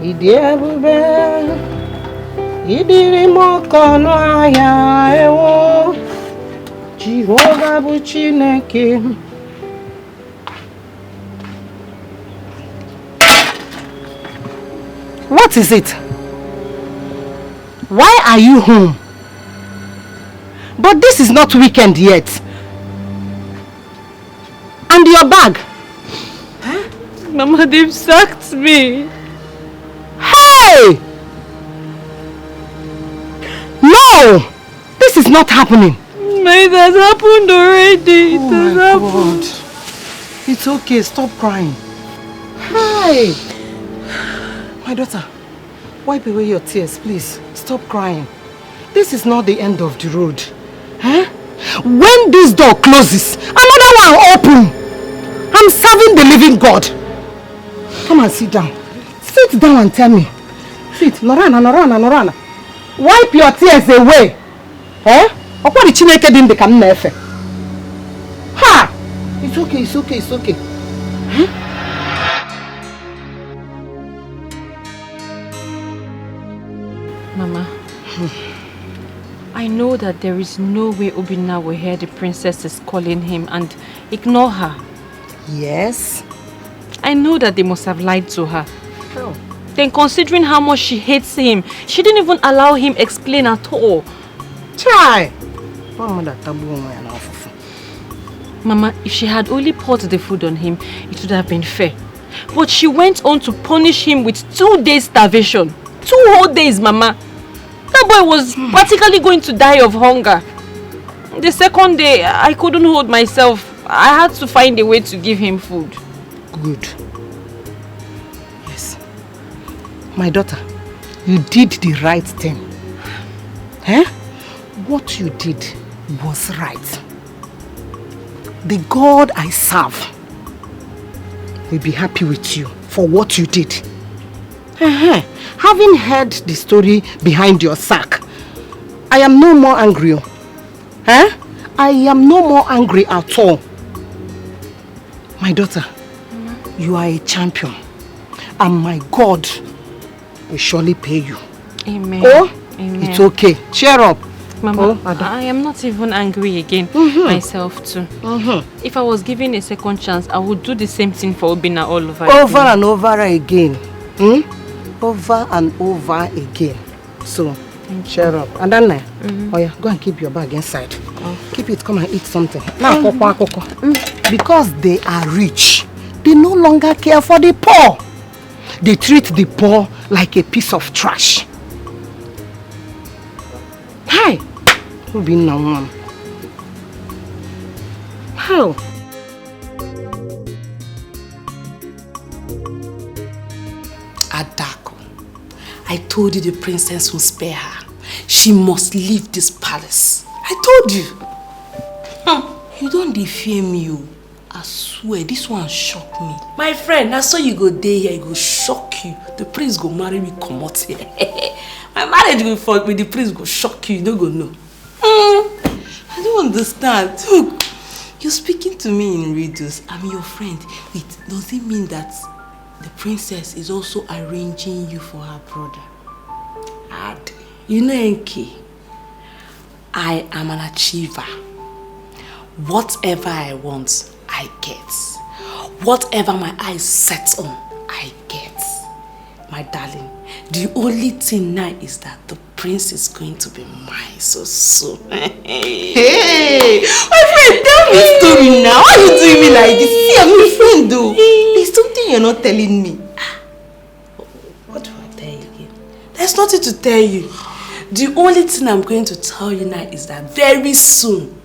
Idiabube, Idirimokono aya ewo, Jehovah buchineke. What is it? Why are you home? But this is not weekend yet. And your bag? Huh? Mama, they've sacked me. Hey! No! This is not happening. It has happened already. It has happened. God. It's okay. Stop crying. Hi! My daughter, wipe away your tears, please. Stop crying. This is not the end of the road. Huh? When this door closes, another one will open. I'm serving the living God. Come and sit down. Sit down and tell me. Sit. Norana, Norana, Norana. Wipe your tears away. Eh? Ha! It's okay, it's okay, it's okay. Huh? Mama, I know that there is no way Obinna will hear the princess is calling him and ignore her. Yes. I know that they must have lied to her. How? Then considering how much she hates him, she didn't even allow him explain at all. Try. Mama, if she had only poured the food on him, it would have been fair. But she went on to punish him with 2 days starvation. 2 whole days, Mama. That boy was practically going to die of hunger. The second day, I couldn't hold myself. I had to find a way to give him food. Good. Yes. My daughter, you did the right thing. Eh? What you did was right. The God I serve will be happy with you for what you did. Having heard the story behind your sack, I am no more angry. I am no more angry at all. My daughter, you are a champion, and my God will surely pay you. Amen. Oh, Amen. It's okay. Cheer up. Mama, I am not even angry again, myself too. If I was given a second chance, I would do the same thing for Obinna all over again. Over and over again. Over and over again. So, cheer up. And then, oh yeah, go and keep your bag inside. Keep it, come and eat something. Now, because they are rich, they no longer care for the poor. They treat the poor like a piece of trash. Hi! Who be now, mom? How? Adako, I told you the princess will spare her. She must leave this palace. I told you. You don't defame me. I swear, this one shocked me. My friend, I saw you go there here, it go shock you. The prince go marry me, come out here. My marriage will fall with the prince go shock you, you don't go know. I don't understand. Look, you're speaking to me in riddles. I'm your friend. Wait, does it mean that the princess is also arranging you for her brother? And you know, Enki, I am an achiever. Whatever I want, I get. Whatever my eyes set on, I get. My darling, the only thing now is that the prince is going to be mine so soon. Hey, my friend, tell me a story now. Why are you doing me like this? See, I'm your friend though. There's something you're not telling me. What do I tell you again? There's nothing to tell you. The only thing I'm going to tell you now is that very soon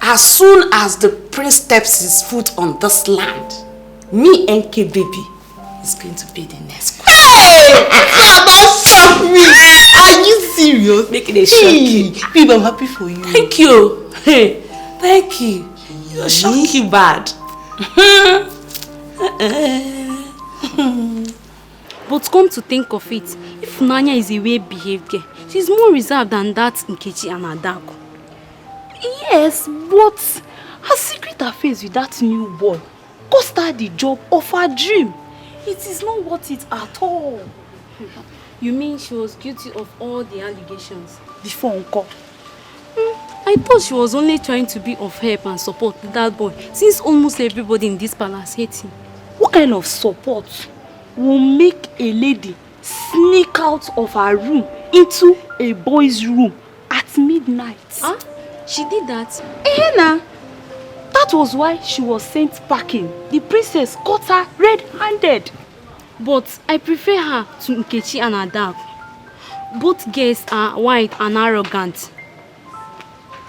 as the prince steps his foot on this land, me and K baby is going to be the next one. Hey! Don't shock me! Are you serious? Making a shock you. Babe, I'm happy for you. Thank you. Hey, thank you. You're shocking bad. But come to think of it, if Nanya is a well-behaved girl, she's more reserved than that Nkechi and Adako. Yes, but her secret affairs with that new boy cost her the job of her dream. It is not worth it at all. You mean she was guilty of all the allegations? Before Uncle. I thought she was only trying to be of help and support to that boy, since almost everybody in this palace hates him. What kind of support will make a lady sneak out of her room into a boy's room at midnight? Huh? She did that? Ehena! That was why she was sent packing. The princess caught her red-handed. But I prefer her to Nkechi and Ada. Both girls are white and arrogant.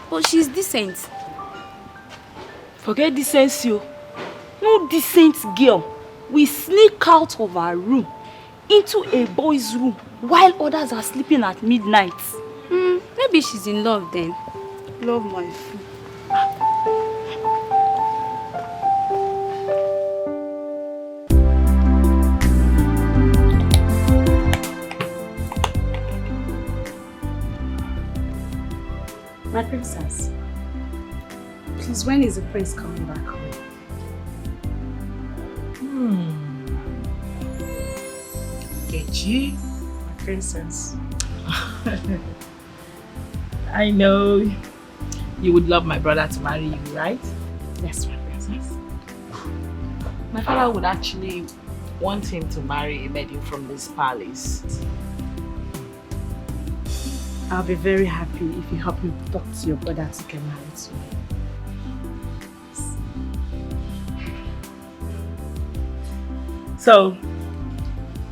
But she's decent. Forget decency. No decent girl will sneak out of her room into a boy's room while others are sleeping at midnight. Maybe she's in love then. Love my food. My princess, please, when is the prince coming back home? Kechi, My princess. I know you would love my brother to marry you, right? Yes, my princess. My father would actually want him to marry a maiden from this palace. I'll be very happy if you help me talk to your brother to get married to me. So,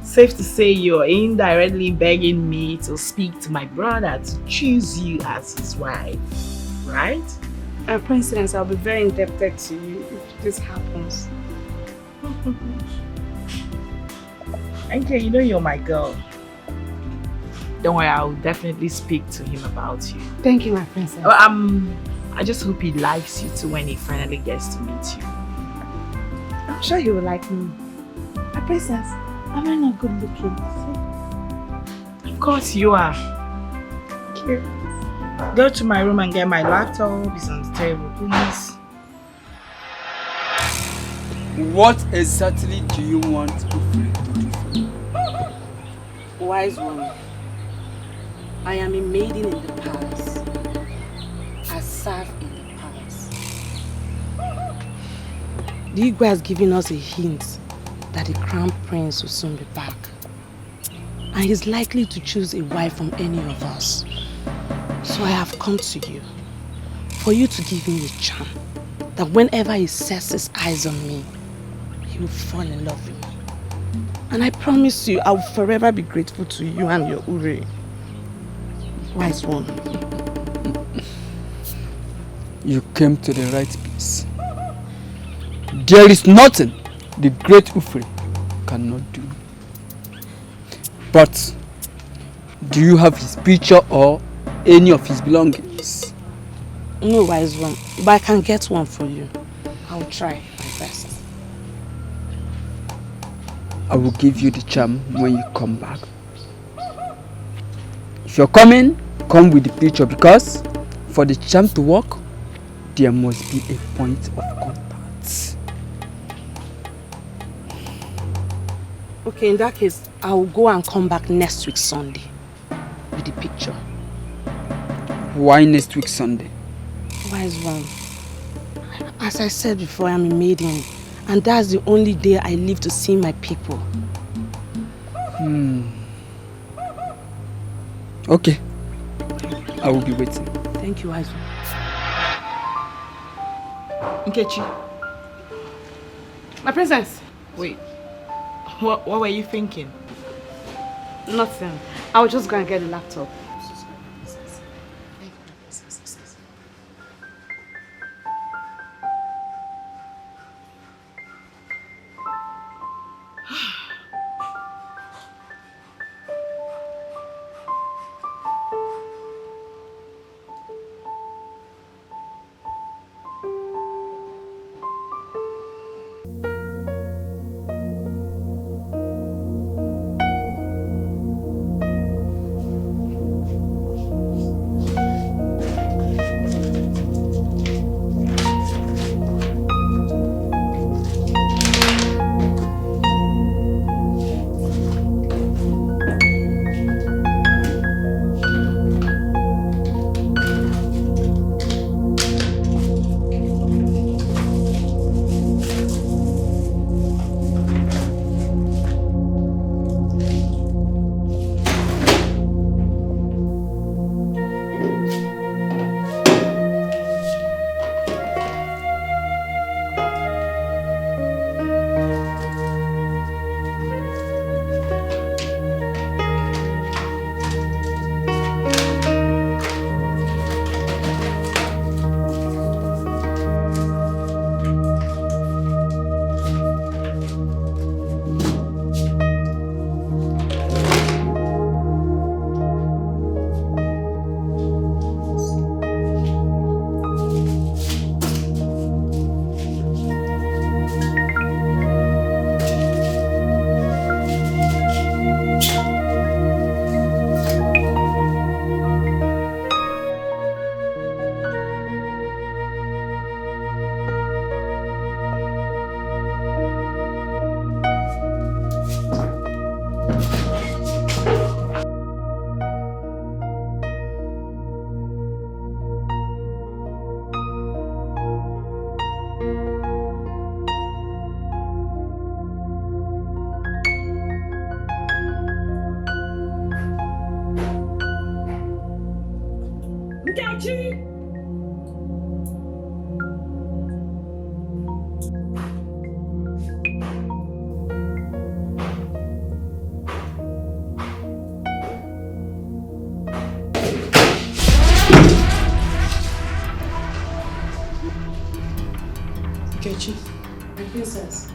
safe to say you're indirectly begging me to speak to my brother to choose you as his wife, right? Princess, I'll be very indebted to you if this happens. Okay, you know you're my girl. Don't worry, I'll definitely speak to him about you. Thank you, my princess. I just hope he likes you too when he finally gets to meet you. I'm sure he will like me. My princess, am I not good looking? Of course you are. Thank you. Go to my room and get my laptop. It's on the table, please. What exactly do you want Ufre to do for you? Wise woman, I am a maiden in the palace. I serve in the palace. The Igwe has given us a hint that the crown prince will soon be back. And he's likely to choose a wife from any of us. So I have come to you for you to give me a charm that whenever he sets his eyes on me, he will fall in love with me. And I promise you, I will forever be grateful to you and your Ure. Wise one. You came to the right place. There is nothing the great Ufre cannot do. But do you have his picture or any of his belongings? No, wise one, but I can get one for you. I'll try my best. I will give you the charm when you come back. If you're coming, come with the picture, because for the charm to work, there must be a point of contact. Okay, in that case, I will go and come back next week Sunday with the picture. Why next week Sunday? Wise one, as I said before, I'm a maiden, and that's the only day I live to see my people. Okay, I will be waiting. Thank you, wise one. Nkechi. My princess. Wait. What were you thinking? Nothing. I'll just go and get the laptop. princess.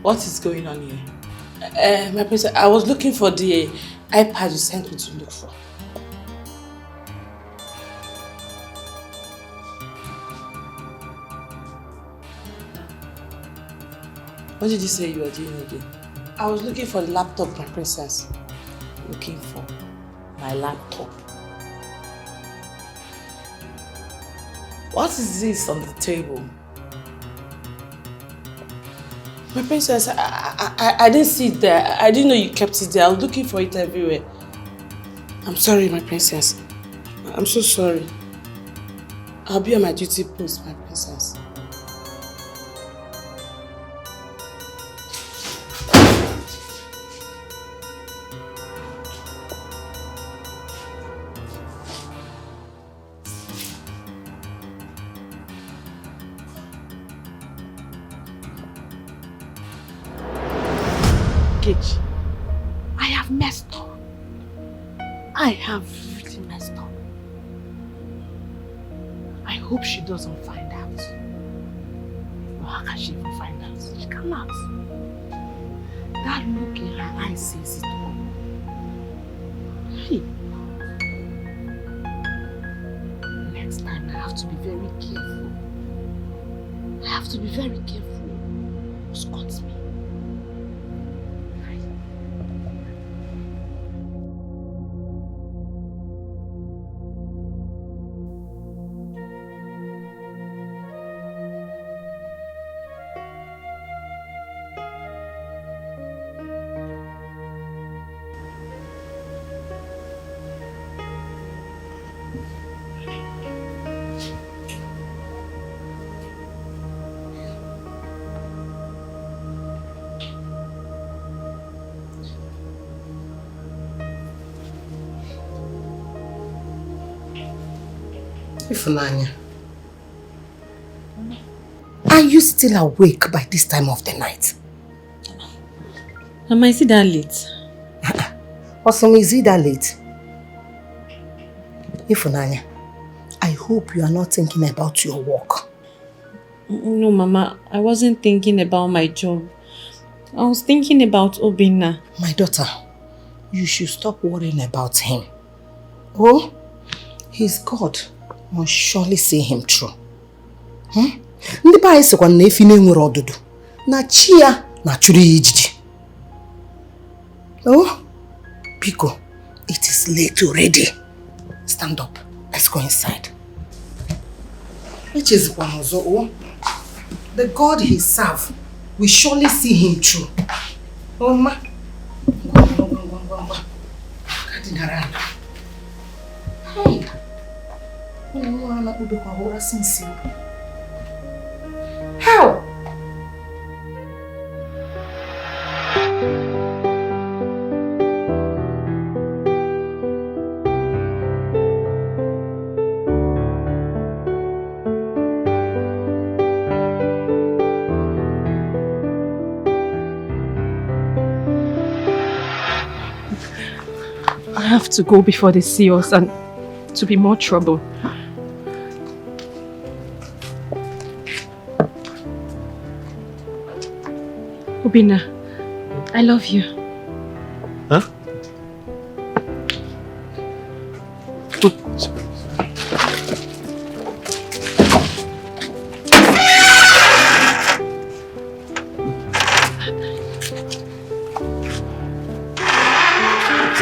What is going on here? My princess, I was looking for the iPad you sent me to look for. What did you say you were doing again? I was looking for the laptop, my princess. Looking for my laptop. What is this on the table? My princess, I didn't see it there. I didn't know you kept it there. I was looking for it everywhere. I'm sorry, my princess. I'm so sorry. I'll be on my duty post, my princess. I have messed up. I have really messed up. I hope she doesn't find out. Or how can she even find out? She cannot. That look in her eyes says it all. Hey. Next time I have to be very careful. I have to be very careful. Scott me. Ifunanya, are you still awake by this time of the night? Mama, is it that late? Also, is it that late? Ifunanya, I hope you are not thinking about your work. No, Mama, I wasn't thinking about my job. I was thinking about Obinna. My daughter, you should stop worrying about him. Oh, his God must surely see him through. Ndị ba isekwa na efi na-enwere ọdụdụ na chi ya na churu ijiji. Oh, Pico, it is late already. Stand up. Let's go inside. Which is one the God he serves will surely see him through. Oh, ma. Hey. How? I have to go before they see us and to be more trouble. Obinna, I love you. Huh?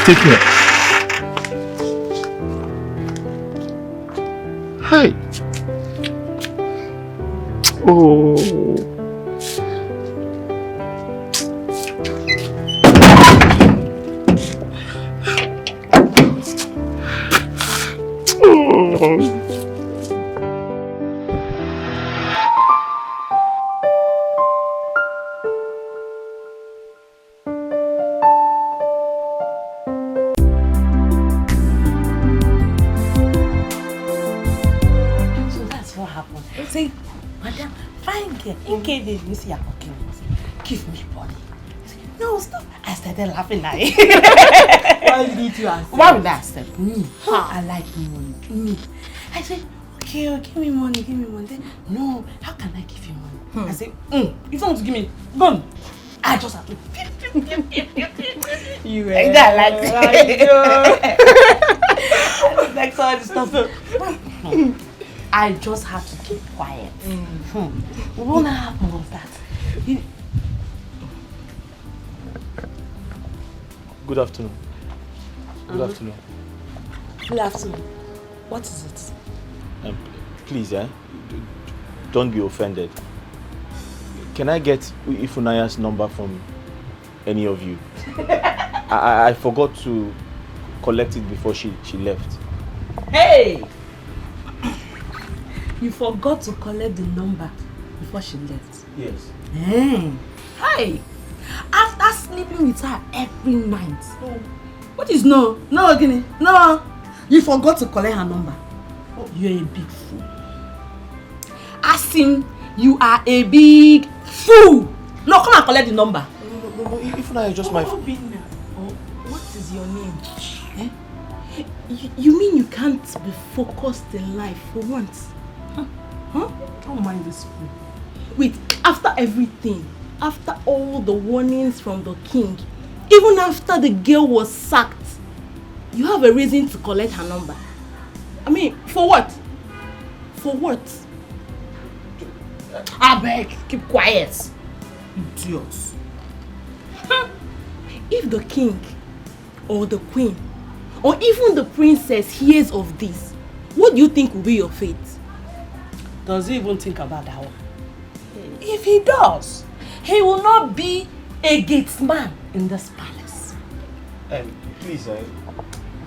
Take care. Hi. Oh. Give me body. No, stop. I started laughing now. Why did you ask? Why would I accept me? I like money. I said, okay, give me money. Then, no, how can I give you money? I say, if you want to give me, boom. I just have to. You like that, like so all this stuff. I just have to keep quiet. What happened was that. Good afternoon. Good afternoon. Good afternoon. What is it? Please, don't be offended. Can I get Ifunaya's number from any of you? I forgot to collect it before she left. Hey! You forgot to collect the number before she left? Yes. Hey! After sleeping with her every night. What is no? No, Guinea. No! You forgot to collect her number. You're a big fool. Ask him, you are a big fool. No, come and collect the number. No, Ifunaya is just my... What is your name? You mean you can't be focused in life for once? Huh? Don't mind this fool. Wait, after everything, after all the warnings from the king, even after the girl was sacked, you have a reason to collect her number. I mean, for what? For what? I beg, keep quiet. Idiots. If the king or the queen or even the princess hears of this, what do you think will be your fate? Does he even think about that one? If he does, he will not be a gatesman in this palace. Please,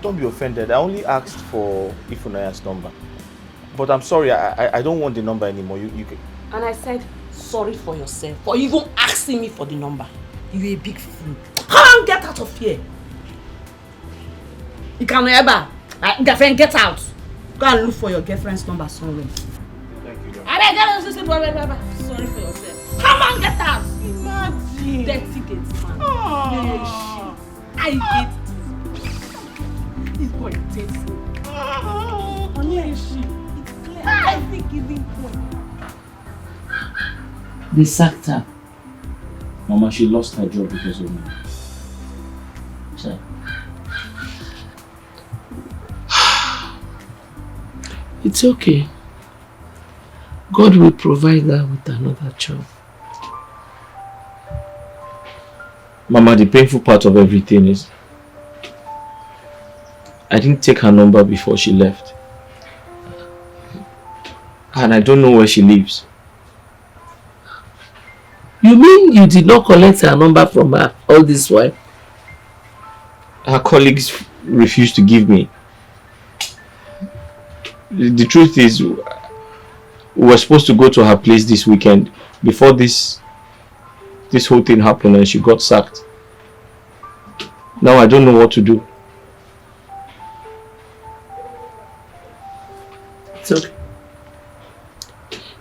don't be offended. I only asked for Ifunaya's number. But I'm sorry, I don't want the number anymore. You can... And I said, sorry for yourself for even asking me for the number. You're a big fool. Come on, get out of here. You can never. Girlfriend, get out. Go and look for your girlfriend's number somewhere. Thank you, Sorry for yourself. Come on, get out. Imagine. Dirty gates, man. I hate this boy. It's clear. Every giving point. They sacked her. Mama, she lost her job because of me. So. It's okay. God will provide her with another job. Mama, the painful part of everything is I didn't take her number before she left. And I don't know where she lives. You mean you did not collect her number from her all this while? Her colleagues refused to give me. The truth is, we were supposed to go to her place this weekend before this whole thing happened and she got sacked. Now I don't know what to do. It's okay.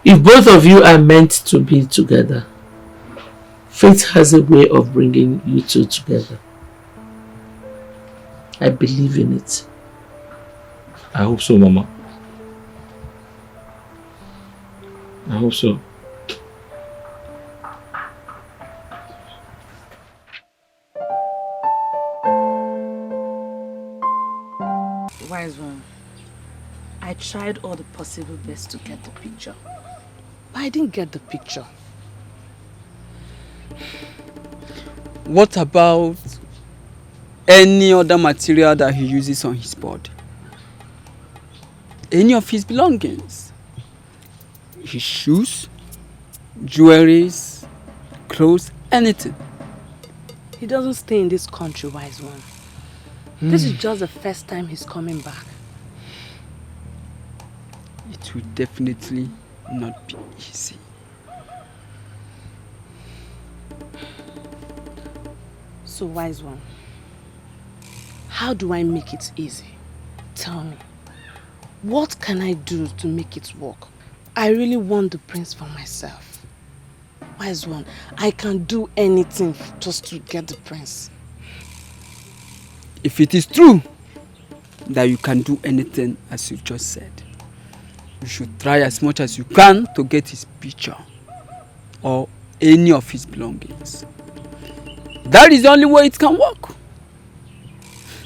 If both of you are meant to be together, fate has a way of bringing you two together. I believe in it. I hope so, Mama. I hope so. Wise one. I tried all the possible best to get the picture. But I didn't get the picture. What about any other material that he uses on his board? Any of his belongings? His shoes, jewelries, clothes, anything. He doesn't stay in this country, wise one. This is just the first time he's coming back. It will definitely not be easy. So, wise one, how do I make it easy? Tell me. What can I do to make it work? I really want the prince for myself. Wise one, I can do anything just to get the prince. If it is true that you can do anything as you've just said, you should try as much as you can to get his picture or any of his belongings. That is the only way it can work.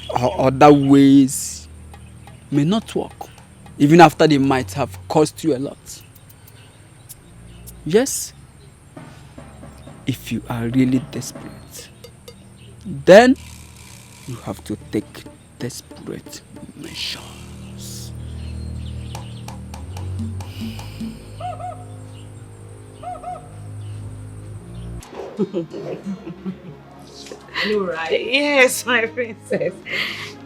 Or other ways may not work, even after they might have cost you a lot. Yes, if you are really desperate, then you have to take desperate measures. You right? Yes, my princess.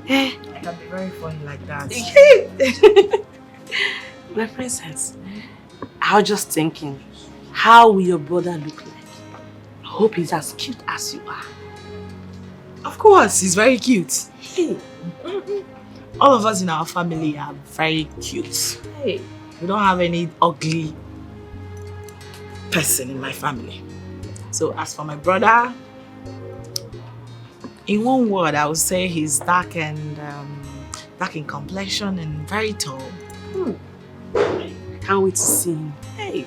I can be very funny like that. My princess, I was just thinking, how will your brother look like? I hope he's as cute as you are. Of course, he's very cute. All of us in our family are very cute. Hey. We don't have any ugly person in my family. So as for my brother, in one word, I would say he's dark and dark in complexion and very tall. Can't wait to see him. Hey,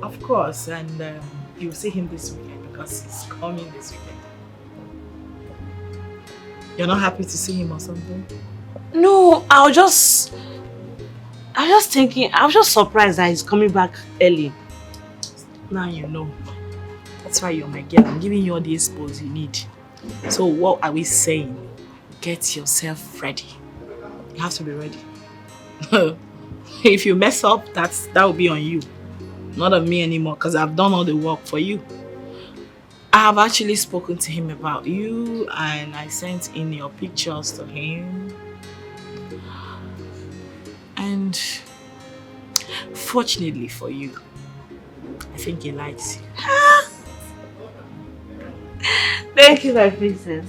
of course, and you'll see him this weekend because he's coming this weekend. You're not happy to see him or something? No, I was just thinking, I was just surprised that he's coming back early. Now you know. That's why you're my girl. I'm giving you all the expos you need. So what are we saying? Get yourself ready. You have to be ready. If you mess up, that will be on you. Not on me anymore, because I've done all the work for you. I have actually spoken to him about you and I sent in your pictures to him. And fortunately for you, I think he likes you. Thank you, my princess.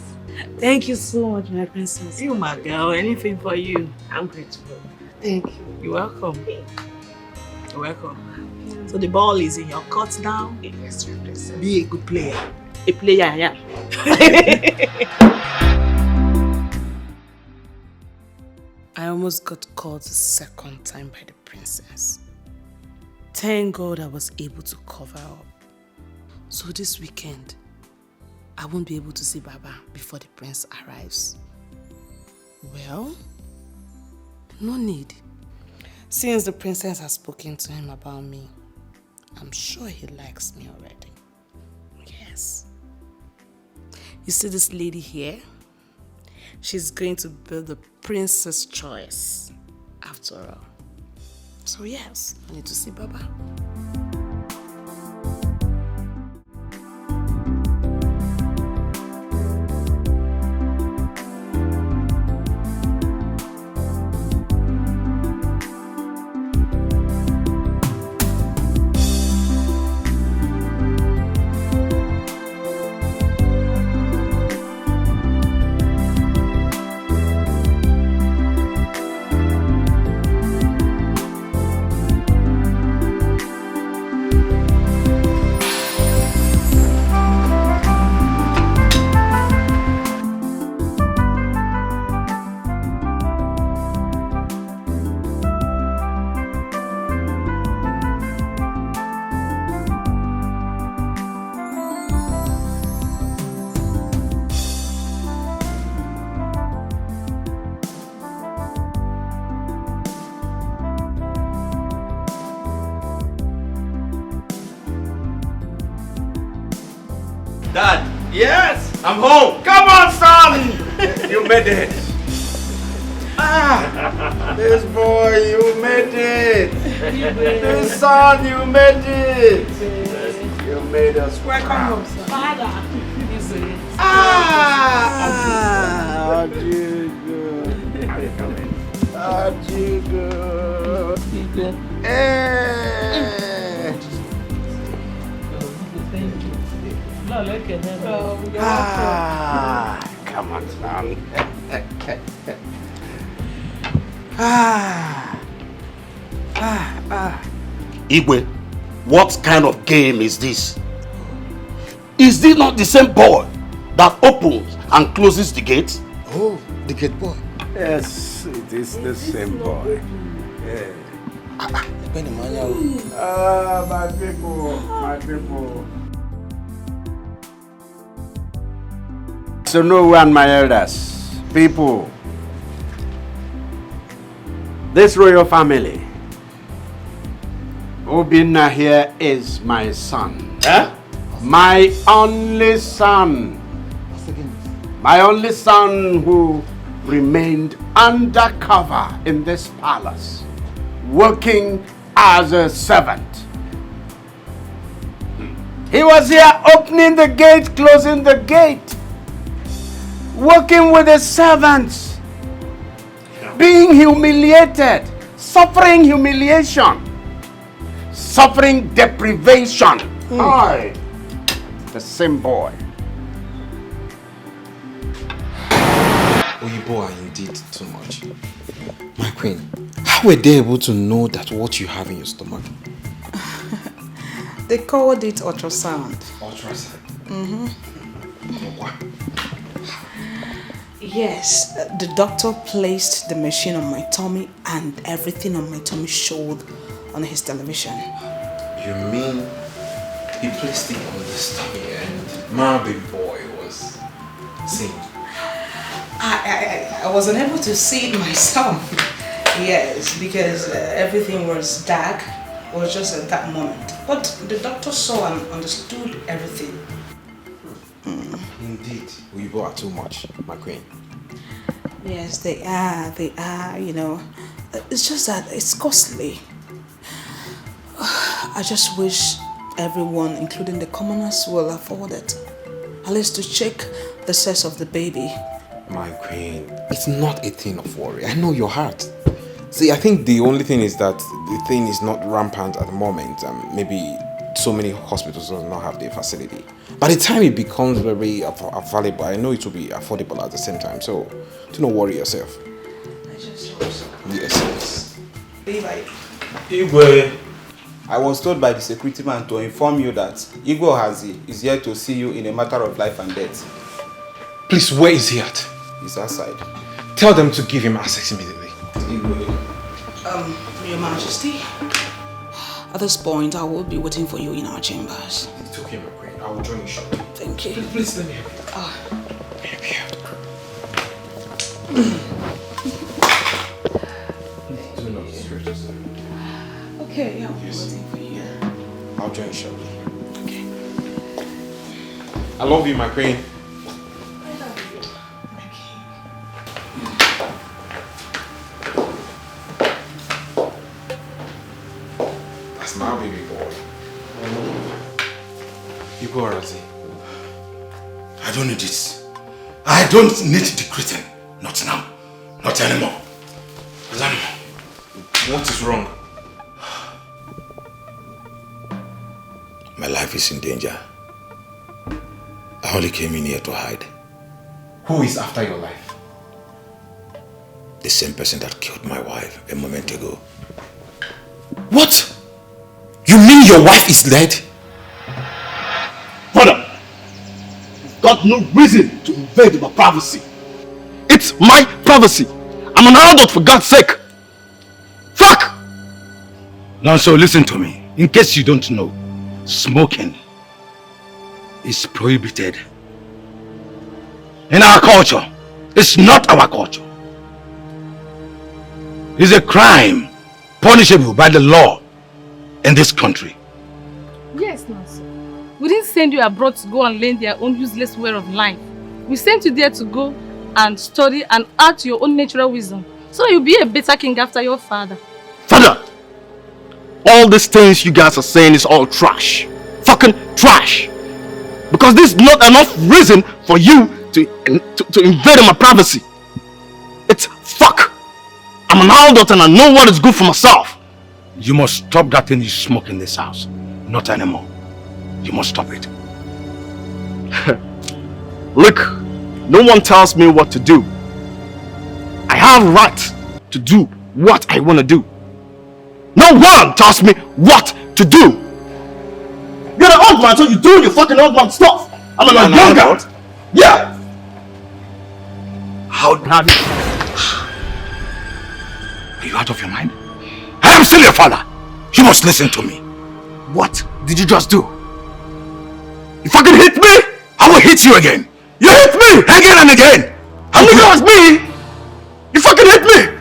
Thank you so much, my princess. You, my girl, anything for you. I'm grateful. Thank you. You're welcome. You're welcome. So the ball is in your court now. Yes, my princess. Be a good player. A player, yeah. I almost got caught the second time by the princess. Thank God I was able to cover up. So this weekend, I won't be able to see Baba before the prince arrives. Well, no need. Since the princess has spoken to him about me, I'm sure he likes me already. Yes. You see this lady here? She's going to be the princess' choice after all. So yes, I need to see Baba. Dad, yes, I'm home. Come on, son. You made it. This boy, you made it. This son, you made it. You made us. Welcome home, son. Father. Come on, son. Igwe, what kind of game is this? Is this not the same boy that opens and closes the gate? Oh, the gate boy. Yes, it is the same boy. Yeah. My people. So no one, my elders, people, this royal family, Obinna here is my son. My only son. My only son who remained undercover in this palace, working as a servant. He was here opening the gate, closing the gate, working with the servants, being humiliated, suffering humiliation, suffering deprivation. I, the same boy. Oyibo are indeed too much. My queen, how were they able to know that what you have in your stomach? They called it ultrasound. Ultrasound? Yes, the doctor placed the machine on my tummy and everything on my tummy showed on his television. You mean he placed it on the stomach and my baby boy was seeing? I wasn't able to see it myself. Yes, because everything was dark. It was just at that moment. But the doctor saw and understood everything. Indeed, Oyibo are too much, my queen. Yes, they are, you know. It's just that it's costly. I just wish everyone, including the commoners, will afford it. At least to check the sex of the baby. My queen, it's not a thing of worry. I know your heart. See, I think the only thing is that the thing is not rampant at the moment. Maybe so many hospitals do not have the facility. By the time it becomes very available, I know it will be affordable at the same time. So, do not worry yourself. I just hope so. Yes. Igwe, I was told by the security man to inform you that Igwe is here to see you in a matter of life and death. Please, where is he at? He's outside. Tell them to give him access immediately. Your Majesty, at this point I will be waiting for you in our chambers. It's okay, my queen. I will join you shortly. Thank you. Please let me help you. Help you. Do not stress yourself. Okay, yeah, I'll be waiting for you. I'll join you shortly. Okay. I love you, my queen. My baby boy. You go, Razi. I don't need this. I don't need the greeting. Not now. Not anymore. Not anymore. What is wrong? My life is in danger. I only came in here to hide. Who is after your life? The same person that killed my wife a moment ago. What? You mean your wife is dead? Father, you've got no reason to invade my privacy. It's my privacy. I'm an adult, for God's sake. Fuck! Now, so listen to me. In case you don't know, smoking is prohibited. In our culture, it's not our culture. It's a crime punishable by the law in this country. Yes, Nancy. We didn't send you abroad to go and learn their own useless way of life. We sent you there to go and study and add to your own natural wisdom, so that you'll be a better king after your father. Father, all these things you guys are saying is all trash. Fucking trash. Because this is not enough reason for you to invade my privacy. It's fuck. I'm an adult and I know what is good for myself. You must stop that thing you smoke in this house. Not anymore. You must stop it. Look, no one tells me what to do. I have right to do what I want to do. No one tells me what to do. You're an old man, so you're doing your fucking old man stuff. I'm an younger. Yeah. How have you? Are you out of your mind? I am still your father. You must listen to me. What did you just do? You fucking hit me, I will hit you again. You hit me again and again. And you ask me, you fucking hit me.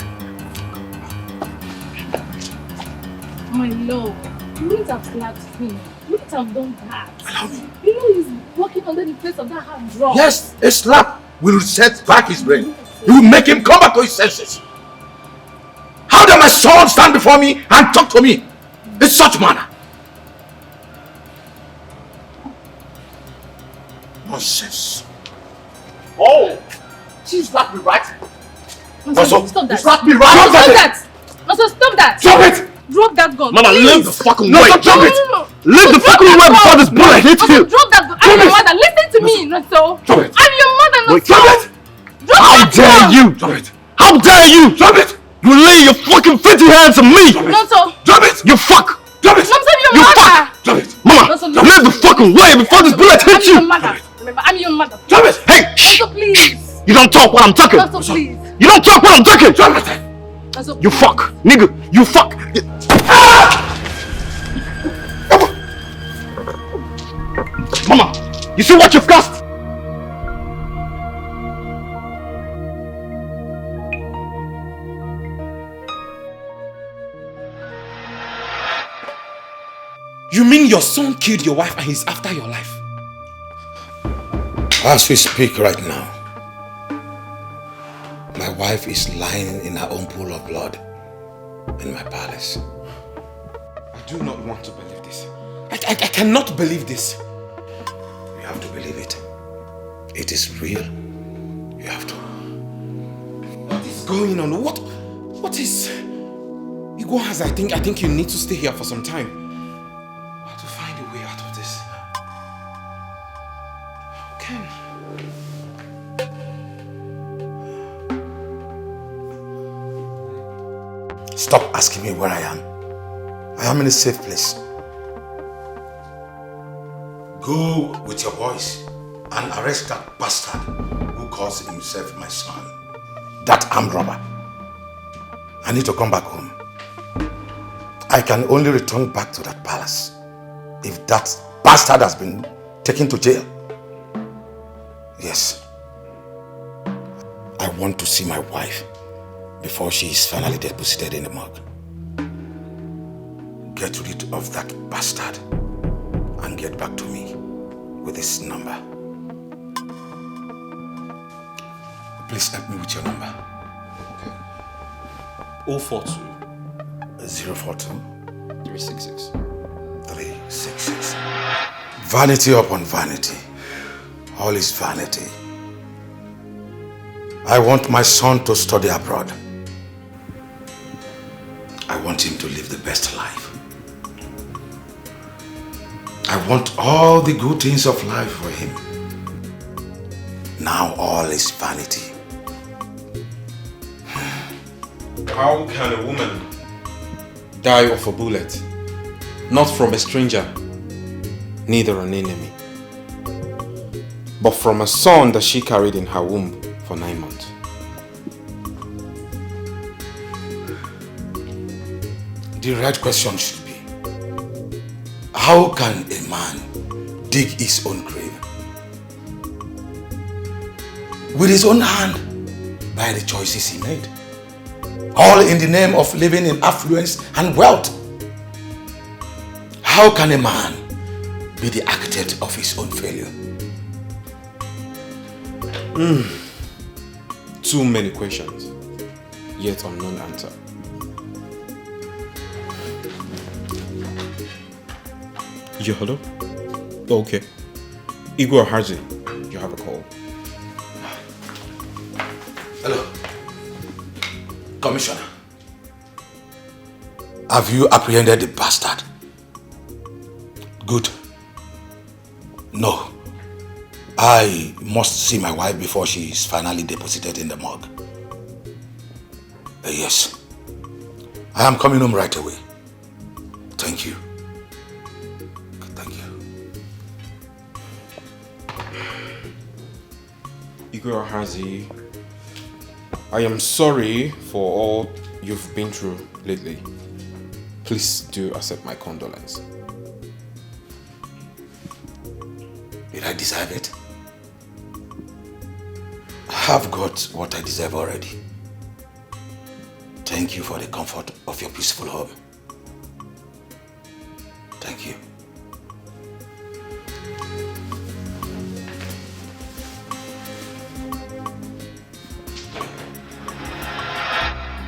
My love, you wouldn't have slapped him. You wouldn't have done that. Allow me. You know he's walking under the place of that hard drug. Yes, a slap will set back his brain. It will make him come back to his senses. How dare my son stand before me and talk to me in such manner? Nonsense. Oh, she slapped me, right? Stop that. You slapped me, right? Stop that. Stop that. Stop it. Drop that gun. Mama, please. leave the fucking way. Drop it. Leave the fucking way before this bullet hits you. Drop that gun. I'm your mother. Listen to me, Naso. Drop it. I'm your mother, Naso. Wait, drop it. How dare you? Drop it. How dare you? Drop it. You lay your fucking filthy hands on me. Naso. Drop it. You fuck. Drop it. I'm your You mother. fuck. Drop it. Mama, leave the fucking way before this bullet hits you. I'm your mother. Remember, I'm your mother. Drop it. Hey, Naso, please. you don't talk when I'm talking. Naso, please. You don't talk when I'm talking. Drop it. Naso, You fuck. Nigga, you fuck. Mama, you see what you've caused? You mean your son killed your wife and he's after your life? As we speak right now, my wife is lying in her own pool of blood in my palace. I do not want to believe this. I cannot believe this. You have to believe it. It is real. You have to. What is going on? What is... Igwe has, I think you need to stay here for some time. I have to find a way out of this. Ken. Stop asking me where I am. I am in a safe place. Go with your boys and arrest that bastard who calls himself my son. That armed robber. I need to come back home. I can only return back to that palace if that bastard has been taken to jail. Yes. I want to see my wife before she is finally deposited in the morgue. Get rid of that bastard and get back to me with this number. Please help me with your number. Okay. 042 042 366 366. Vanity upon vanity. All is vanity. I want my son to study abroad. I want him to live the best life. I want all the good things of life for him. Now all is vanity. How can a woman die of a bullet? Not from a stranger, neither an enemy, but from a son that she carried in her womb for 9 months. The right question should be, how can a man dig his own grave? With his own hand, by the choices he made. All in the name of living in affluence and wealth. How can a man be the architect of his own failure? Too many questions, yet unknown answer. Yeah, hello? Okay. Igwe Harzi, you have a call. Hello. Commissioner. Have you apprehended the bastard? Good. No. I must see my wife before she is finally deposited in the morgue. Yes. I am coming home right away. Thank you. Thank you. Igwe Harzi, I am sorry for all you've been through lately. please do accept my condolence. Did I deserve it? I have got what I deserve already. Thank you for the comfort of your peaceful home. Thank you.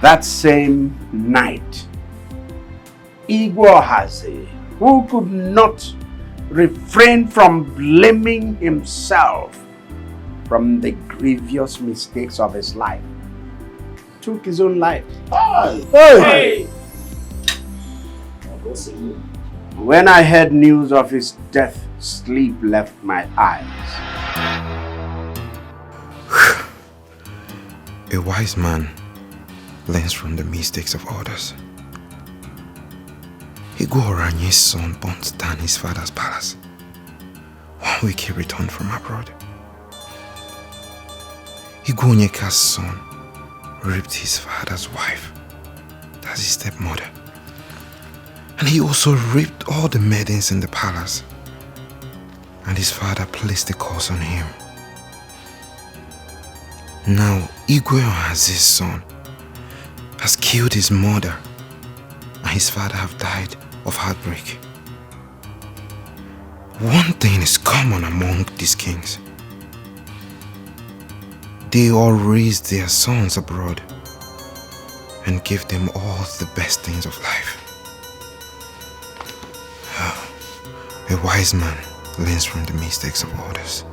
That same night, Igbohazi, who could not refrain from blaming himself from the grievous mistakes of his life, took his own life. Hey! When I heard news of his death, sleep left my eyes. A wise man learns from the mistakes of others. Igboranye's son burnt down his father's palace. 1 week he returned from abroad. Igwonyeka's son raped his father's wife, that's his stepmother. And he also raped all the maidens in the palace. And his father placed the curse on him. Now Igbohazi's son has killed his mother, and his father have died of heartbreak. One thing is common among these kings. They all raised their sons abroad and gave them all the best things of life. A wise man learns from the mistakes of others.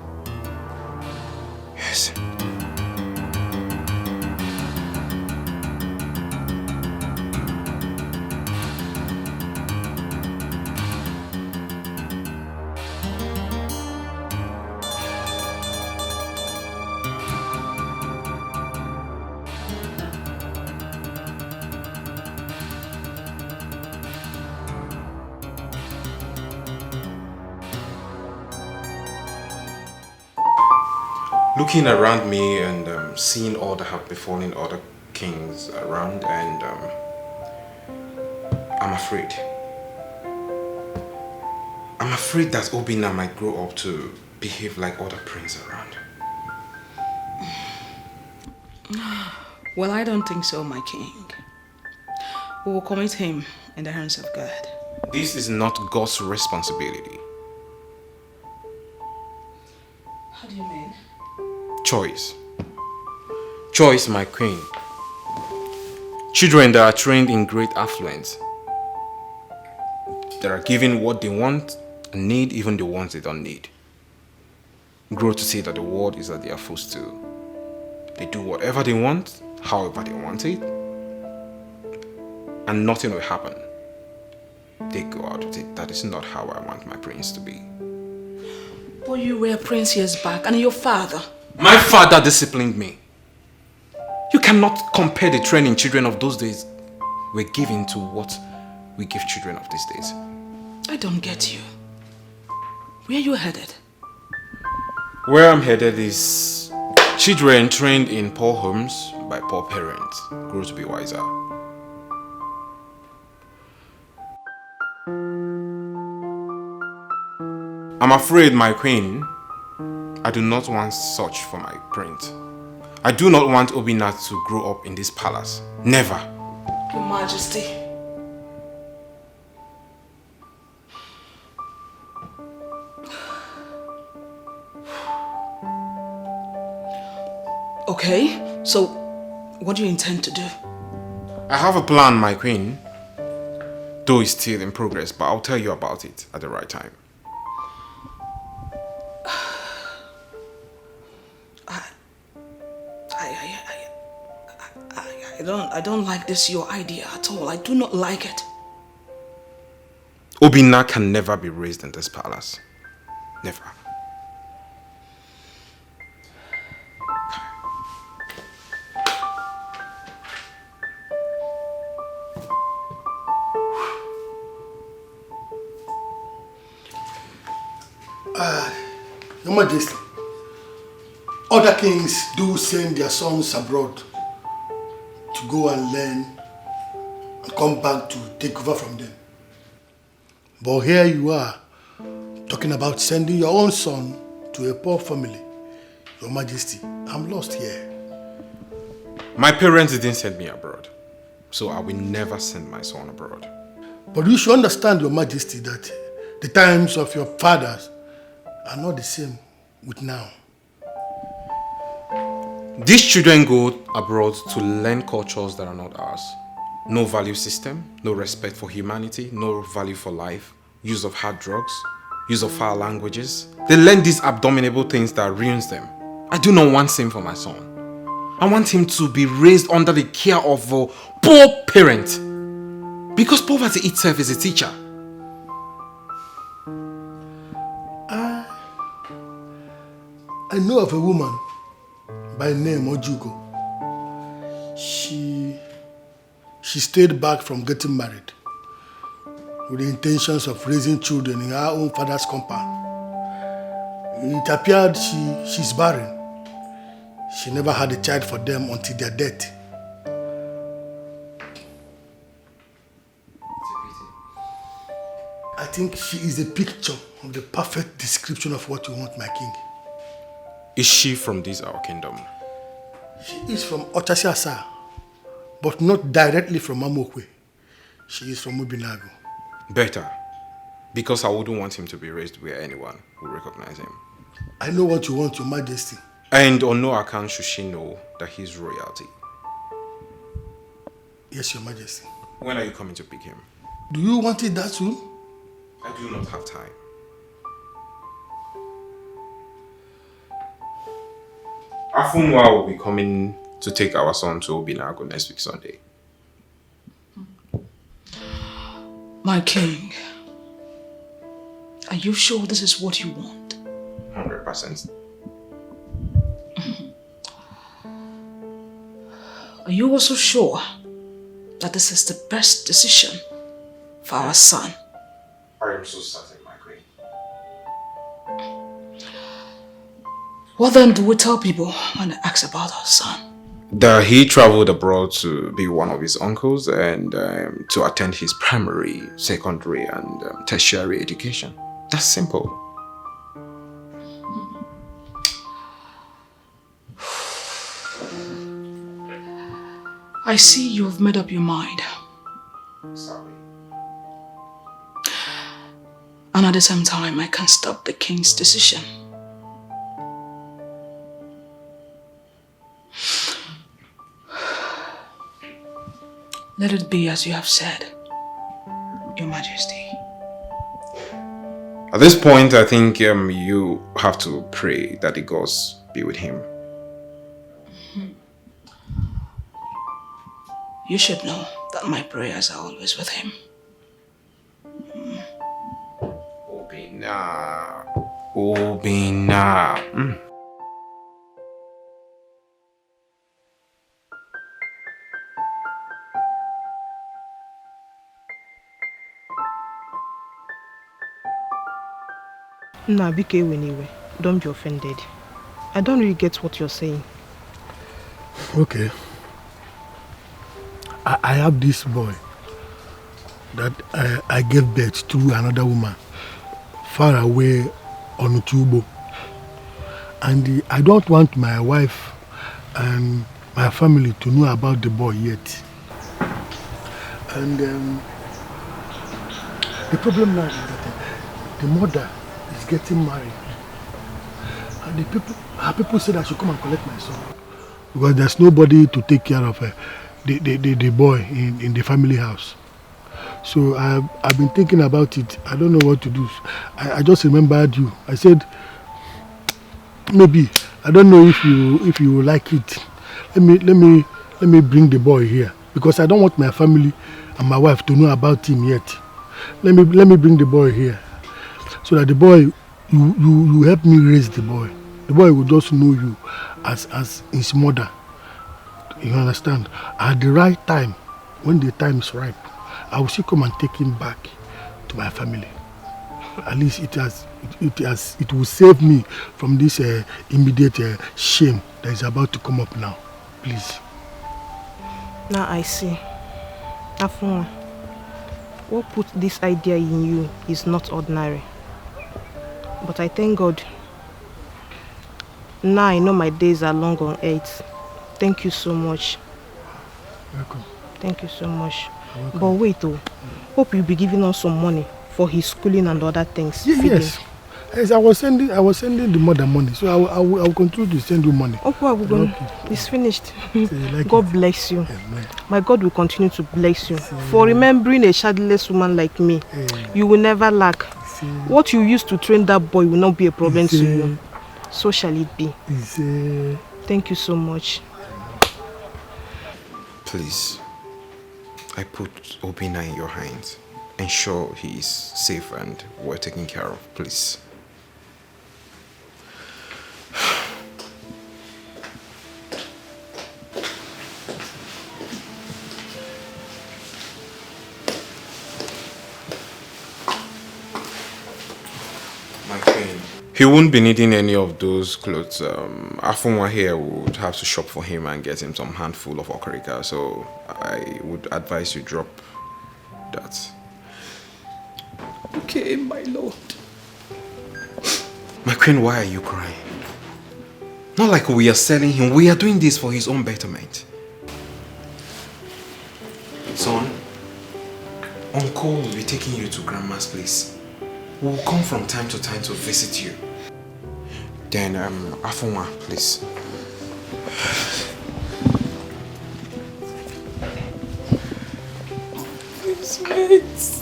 Yes. Looking around me and seeing all that have befallen other kings around, and I'm afraid. I'm afraid that Obinna might grow up to behave like other princes around. Well, I don't think so, my king. We will commit him in the hands of God. This is not God's responsibility. How do you mean? Choice. Choice, my queen. Children that are trained in great affluence, that are given what they want and need, even the ones they don't need, grow to see that the world is at their footstool. They do whatever they want, however they want it, and nothing will happen. They go out with it. That is not how I want my prince to be. But you were a prince years back, and your father. My father disciplined me. You cannot compare the training children of those days were given to what we give children of these days. I don't get you. Where are you headed? Where I'm headed is children trained in poor homes by poor parents grow to be wiser. I'm afraid, my queen, I do not want such for my prince. I do not want Obinna to grow up in this palace. Never. Your Majesty. Okay, so what do you intend to do? I have a plan, my queen. Though it's still in progress, but I'll tell you about it at the right time. I don't like this, your idea at all. I do not like it. Obinna can never be raised in this palace. Never. Your Majesty, other kings do send their sons abroad to go and learn and come back to take over from them. But here you are, talking about sending your own son to a poor family. Your Majesty, I'm lost here. My parents didn't send me abroad, so I will never send my son abroad. But you should understand, Your Majesty, that the times of your fathers are not the same with now. These children go abroad to learn cultures that are not ours. No value system, no respect for humanity, no value for life, use of hard drugs, use of foul languages. They learn these abominable things that ruins them. I do not want same for my son. I want him to be raised under the care of a poor parent. Because poverty itself is a teacher. I know of a woman by name Ojugo. She stayed back from getting married with the intentions of raising children in her own father's compound. It appeared she's barren. She never had a child for them until their death. I think she is a picture of the perfect description of what you want, my king. Is she from this our kingdom? She is from Ochasiasa, but not directly from Amokwe. She is from Ubinago. Better, because I wouldn't want him to be raised where anyone will recognize him. I know what you want, Your Majesty. And on no account should she know that he's royalty. Yes, Your Majesty. When are you coming to pick him? Do you want it that soon? I do not have time. Afunwa will be coming to take our son to Obinago next week Sunday. My king, are you sure this is what you want? 100%. Are you also sure that this is the best decision for our son? I am so certain, my queen. What then do we tell people when they ask about our son? That he traveled abroad to be one of his uncles and to attend his primary, secondary and tertiary education. That's simple. I see you have made up your mind. Sorry. And at the same time, I can't stop the king's decision. Let it be as you have said, Your Majesty. At this point, I think you have to pray that the gods be with him. You should know that my prayers are always with him. Obina. Nah, BK anyway. Don't be offended. I don't really get what you're saying. Okay. I have this boy that I gave birth to another woman far away on Utubo. And I don't want my wife and my family to know about the boy yet. And the problem now is that the mother is getting married. And her people said I should come and collect my son. Because there's nobody to take care of the boy in the family house. So I've been thinking about it. I don't know what to do. I just remembered you. I said, maybe, I don't know if you like it. Let me bring the boy here. Because I don't want my family and my wife to know about him yet. Let me bring the boy here. So that the boy, you help me raise the boy. The boy will just know you as his mother. You understand? At the right time, when the time is ripe, I will still come and take him back to my family. At least it will save me from this immediate shame that is about to come up now. Please. Now I see. Afun, what put this idea in you is not ordinary. But I thank God. Now I know my days are long on earth. Thank you so much. Welcome. Thank you so much. But wait though, hope you'll be giving us some money for his schooling and other things. Yes. Yes, I was sending the mother money, so I will continue to send you money. It's finished. God bless you. Amen. My God will continue to bless you. For remembering a childless woman like me, you will never lack. What you used to train that boy will not be a problem to you. So shall it be. Thank you so much. Please, I put Obina in your hands. Ensure he is safe and well taken care of, please. My queen. He won't be needing any of those clothes. Afunwa here would have to shop for him and get him some handful of okarika, so I would advise you drop that. Okay, my lord. My queen, why are you crying? Not like we are selling him. We are doing this for his own betterment. Son, Uncle will be taking you to Grandma's place. We will come from time to time to visit you. Then, Afunwa, please. Please,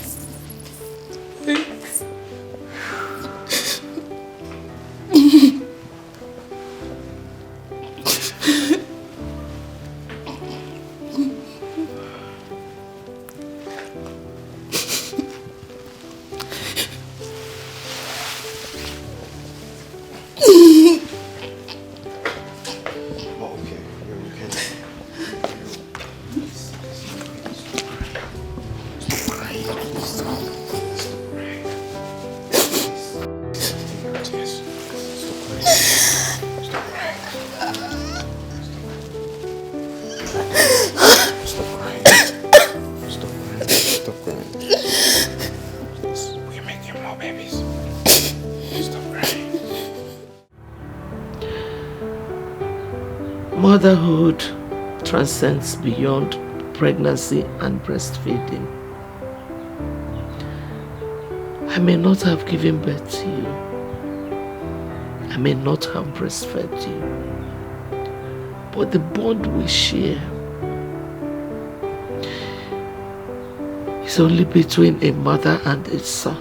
Motherhood transcends beyond pregnancy and breastfeeding. I may not have given birth to you. I may not have breastfed you. But the bond we share is only between a mother and a son.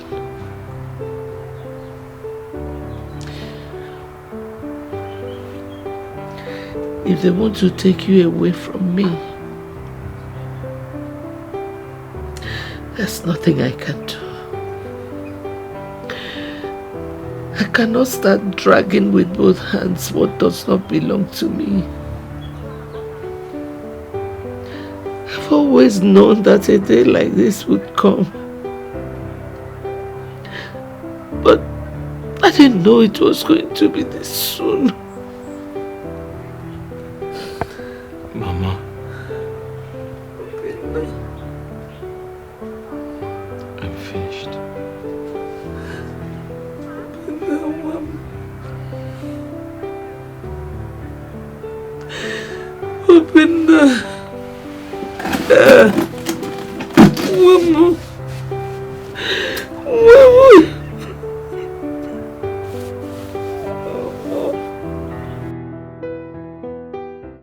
If they want to take you away from me, there's nothing I can do. I cannot start dragging with both hands what does not belong to me. I've always known that a day like this would come. But I didn't know it was going to be this soon. Mama. I'm finished. Open the... Mama.